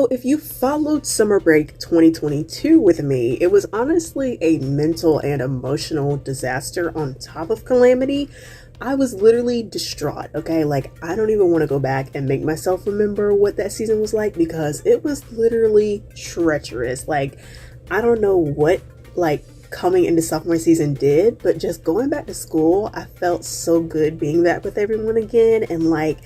So if you followed Summer Break 2022 with me, it was honestly a mental and emotional disaster on top of calamity. I was literally distraught, okay? Like, I don't even want to go back and make myself remember what that season was like because it was literally treacherous. Like, I don't know what, coming into sophomore season did, but just going back to school, I felt so good being back with everyone again and,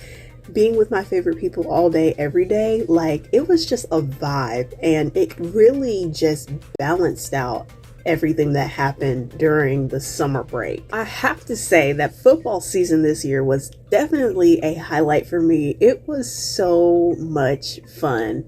being with my favorite people all day, every day. Like, it was just a vibe, and it really just balanced out everything that happened during the summer break. I have to say that football season this year was definitely a highlight for me. It was so much fun.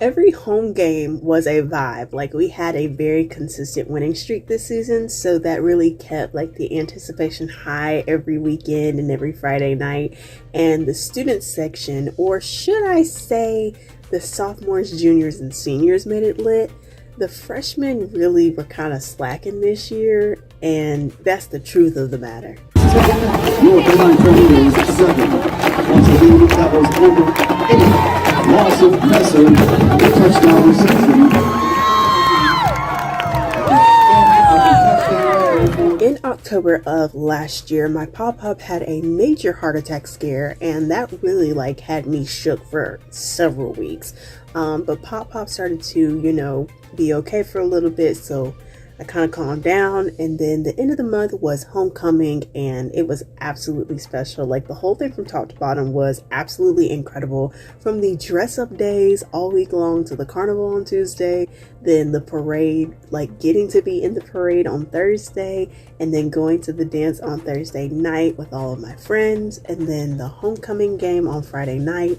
Every home game was a vibe. Like, we had a very consistent winning streak this season, so that really kept the anticipation high every weekend and every Friday night. And the student section, or should I say the sophomores, juniors, and seniors, made it lit. The freshmen really were kind of slacking this year, and that's the truth of the matter. Your headline training is 7. Once a lead that was over 8. Loss of Messer, touchdown reception. In October of last year, my PopPop had a major heart attack scare, and that really had me shook for several weeks. But PopPop started to, be okay for a little bit, so I kind of calmed down. And then the end of the month was homecoming, and it was absolutely special. The whole thing from top to bottom was absolutely incredible. From the dress up days all week long to the carnival on Tuesday, then the parade, getting to be in the parade on Thursday, and then going to the dance on Thursday night with all of my friends, and then the homecoming game on Friday night.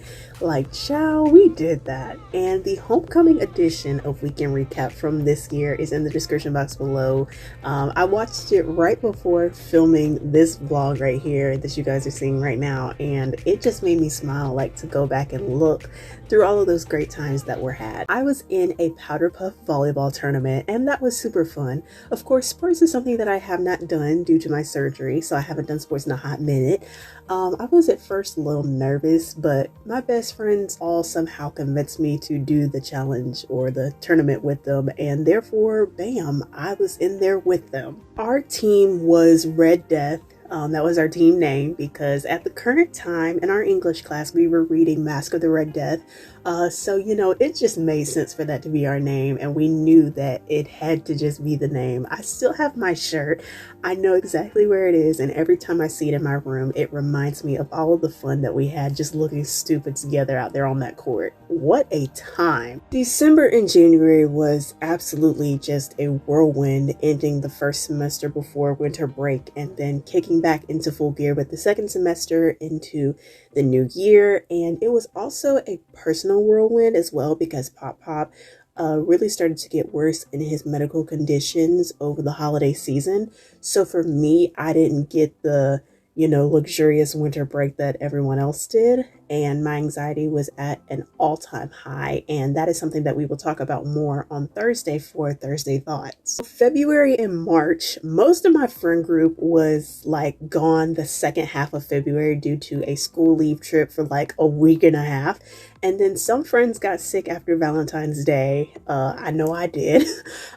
Child, we did that. And the homecoming edition of Weekend Recap from this year is in the description box below. I watched it right before filming this vlog right here that you guys are seeing right now, and it just made me smile to go back and look through all of those great times that were had. I was in a powder puff volleyball tournament, and that was super fun. Of course, sports is something that I have not done due to my surgery, so I haven't done sports in a hot minute. I was at first a little nervous, but my best friends all somehow convinced me to do the challenge or the tournament with them, and therefore, bam, I was in there with them. Our team was Red Death. That was our team name because at the current time in our English class, we were reading Mask of the Red Death. So, it just made sense for that to be our name, and we knew that it had to just be the name. I still have my shirt. I know exactly where it is, and every time I see it in my room, it reminds me of all of the fun that we had just looking stupid together out there on that court. What a time. December and January was absolutely just a whirlwind, ending the first semester before winter break and then kicking back into full gear with the second semester into the new year. And it was also a personal whirlwind as well because PopPop really started to get worse in his medical conditions over the holiday season. So for me, I didn't get the luxurious winter break that everyone else did, and my anxiety was at an all-time high, and that is something that we will talk about more on Thursday for Thursday Thoughts. February and March, most of my friend group was gone the second half of February due to a school leave trip for a week and a half, and then some friends got sick after Valentine's Day. I know I did.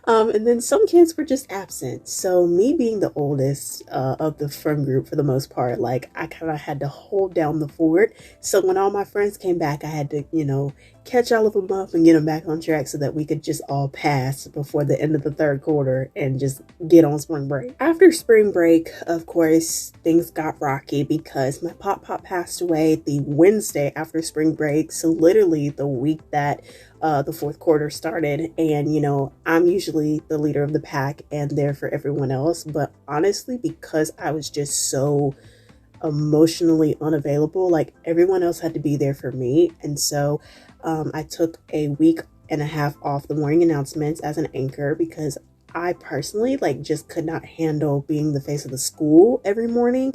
And then some kids were just absent. So me being the oldest of the friend group for the most part, I kind of had to hold down the fort. So when all my friends came back, I had to, catch all of them up and get them back on track so that we could just all pass before the end of the third quarter and just get on spring break. After spring break, of course, things got rocky because my PopPop passed away the Wednesday after spring break. So literally the week that the fourth quarter started, and I'm usually the leader of the pack and there for everyone else, but honestly, because I was just so emotionally unavailable, everyone else had to be there for me, and so I took a week and a half off the morning announcements as an anchor because I personally just could not handle being the face of the school every morning.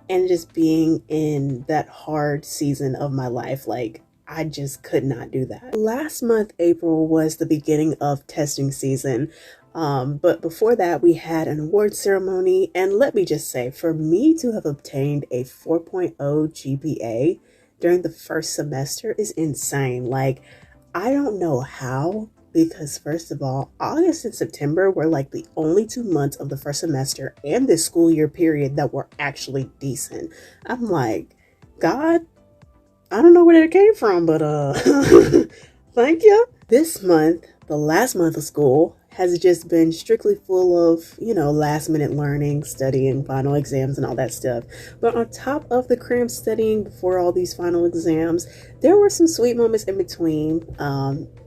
and just being in that hard season of my life. Like, I just could not do that. Last month, April, was the beginning of testing season. But before that, we had an award ceremony. And let me just say, for me to have obtained a 4.0 GPA during the first semester is insane. Like, I don't know how, because first of all, August and September were like the only 2 months of the first semester and this school year period that were actually decent. I'm like, God, I don't know where that came from, but thank you. This month, the last month of school, has just been strictly full of, last minute learning, studying, final exams, and all that stuff. But on top of the cram studying before all these final exams, there were some sweet moments in between,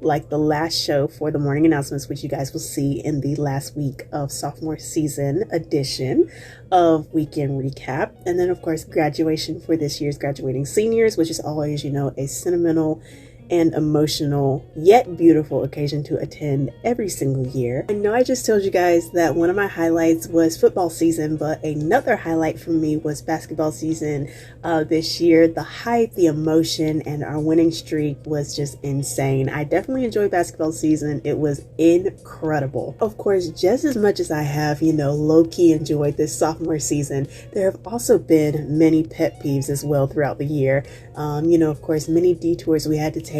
like the last show for the morning announcements, which you guys will see in the last week of sophomore season edition of Weekend Recap. And then, of course, graduation for this year's graduating seniors, which is always, a sentimental and emotional yet beautiful occasion to attend every single year. I know I just told you guys that one of my highlights was football season, but another highlight for me was basketball season this year. The hype, the emotion, and our winning streak was just insane. I definitely enjoyed basketball season. It was incredible. Of course, just as much as I have, low-key enjoyed this sophomore season, there have also been many pet peeves as well throughout the year. Of course, many detours we had to take,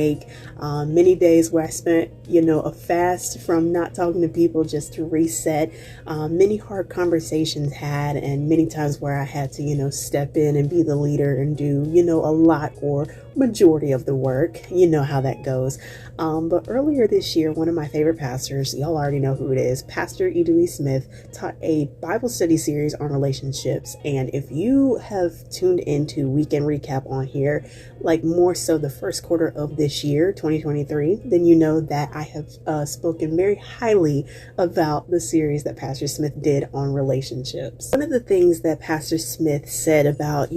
many days where I spent, a fast from not talking to people just to reset, many hard conversations had, and many times where I had to, step in and be the leader and do, a lot or majority of the work. You know how that goes. But earlier this year, one of my favorite pastors, y'all already know who it is, Pastor E.W. Smith, taught a Bible study series on relationships. And if you have tuned into Weekend Recap on here, like more so the first quarter of this year, 2023, then you know that I have spoken very highly about the series that Pastor Smith did on relationships. One of the things that Pastor Smith said about,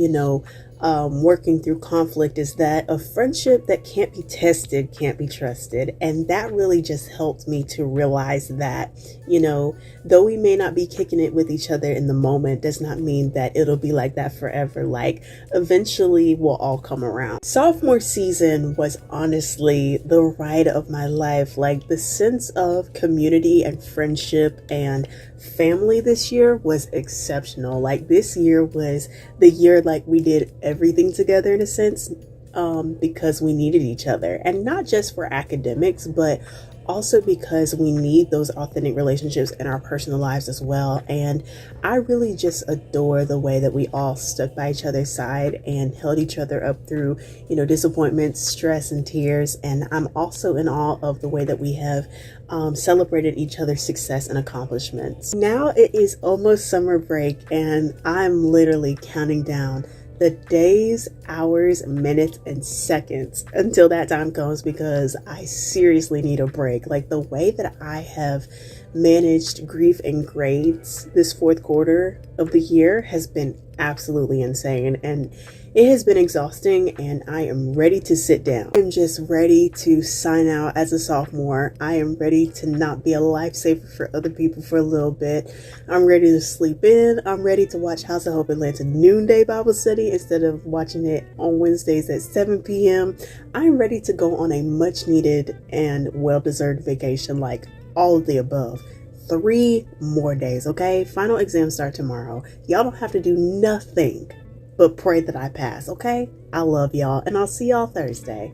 working through conflict is that a friendship that can't be tested can't be trusted. And that really just helped me to realize that, though we may not be kicking it with each other in the moment, does not mean that it'll be like that forever. Like, eventually we'll all come around. Sophomore season was honestly the ride of my life. Like, the sense of community and friendship and family this year was exceptional. Like, this year was the year like we did everything together in a sense, because we needed each other, and not just for academics, but also because we need those authentic relationships in our personal lives as well. And I really just adore the way that we all stuck by each other's side and held each other up through, disappointments, stress, and tears. And I'm also in awe of the way that we have celebrated each other's success and accomplishments. Now it is almost summer break, and I'm literally counting down the days, hours, minutes, and seconds until that time comes, because I seriously need a break. Like, the way that I have managed grief and grades this fourth quarter of the year has been absolutely insane, and it has been exhausting, and I am ready to sit down. I'm just ready to sign out as a sophomore. I am ready to not be a lifesaver for other people for a little bit. I'm ready to sleep in. I'm ready to watch House of Hope Atlanta noonday Bible study instead of watching it on Wednesdays at 7 p.m. I'm ready to go on a much needed and well-deserved vacation, like all of the above. 3 more days, okay? Final exams start tomorrow. Y'all don't have to do nothing but pray that I pass, okay? I love y'all, and I'll see y'all Thursday.